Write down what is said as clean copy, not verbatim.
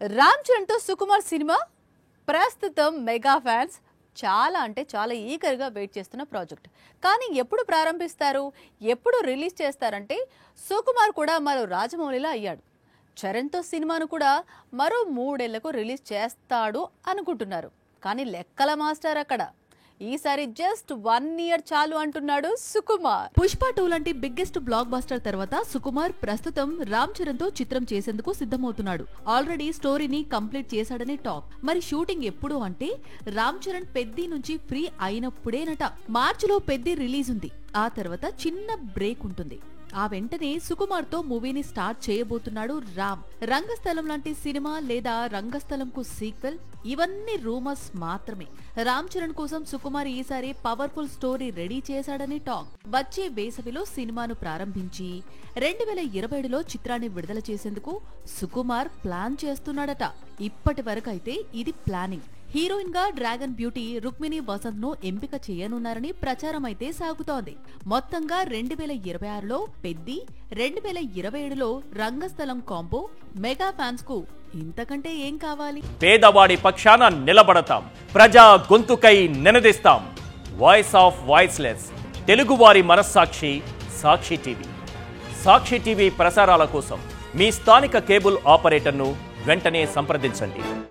రామ్ చరణ్ తో సుకుమార్ సినిమా ప్రస్తుతం mega fans చాలా అంటే చాలా ఈగర్గా వెయిట్ చేస్తున్న ప్రాజెక్ట్. కానీ ఎప్పుడు ప్రారంభిస్తారు, ఎప్పుడు రిలీజ్ చేస్తారంటే సుకుమార్ కూడా మరో రాజమౌళిలా అయ్యాడు. చరణ్తో సినిమాను కూడా మరో 3 ఏళ్లకు రిలీజ్ చేస్తాడు అనుకుంటున్నారు. కానీ లెక్కల మాస్టర్ అక్కడ ఈసారి జస్ట్ 1 ఇయర్ చాలు అంటున్నాడు సుకుమార్. పుష్ప 2 లాంటి బిగ్గెస్ట్ బ్లాక్ బస్టర్ తర్వాత సుకుమార్ ప్రస్తుతం రామ్ చరణ్ తో చిత్రం చేసేందుకు సిద్ధమవుతున్నాడు. ఆల్రెడీ స్టోరీని కంప్లీట్ చేశాడని టాక్. మరి షూటింగ్ ఎప్పుడు అంటే రామ్ చరణ్ పెద్ది నుంచి ఫ్రీ అయినప్పుడేనట. మార్చిలో పెద్ది రిలీజ్ ఉంది. ఆ తర్వాత చిన్న బ్రేక్ ఉంటుంది. ఆ వెంటనే సుకుమార్ తో మూవీని స్టార్ట్ చేయబోతున్నాడు రామ్. రంగస్థలం లాంటి సినిమా లేదా రంగస్థలంకు సీక్వెల్, ఇవన్నీ రూమర్స్ మాత్రమే. రామ్ చరణ్ కోసం సుకుమార్ ఈసారి పవర్ఫుల్ స్టోరీ రెడీ చేశాడని టాక్. వచ్చే వేసవిలో సినిమాను ప్రారంభించి 2027లో చిత్రాన్ని విడుదల చేసేందుకు సుకుమార్ ప్లాన్ చేస్తున్నాడట. ఇప్పటి వరకైతే ఇది ప్లానింగ్. హీరోయిన్ గా డ్రాగన్ బ్యూటీ రుక్మిణి వసంత్ ను ఎంపిక చేయనున్నారని ప్రచారం అయితే సాగుతోంది. మొత్తంగా 2026లో పెద్ది, 2027లో రంగస్థలం కాంబో. మెగా ఫ్యాన్స్ కు ఇంతకంటే ఏం కావాలి? పేదవాడి పక్షాన నిలబడతాం, ప్రజా గొంతుకై నినదిస్తాం. వాయిస్ ఆఫ్ వాయిస్లెస్, తెలుగువారి మనస్సాక్షి సాక్షి టీవీ. సాక్షి టీవీ ప్రసారాల కోసం మీ స్థానిక కేబుల్ ఆపరేటర్ను వెంటనే సంప్రదించండి.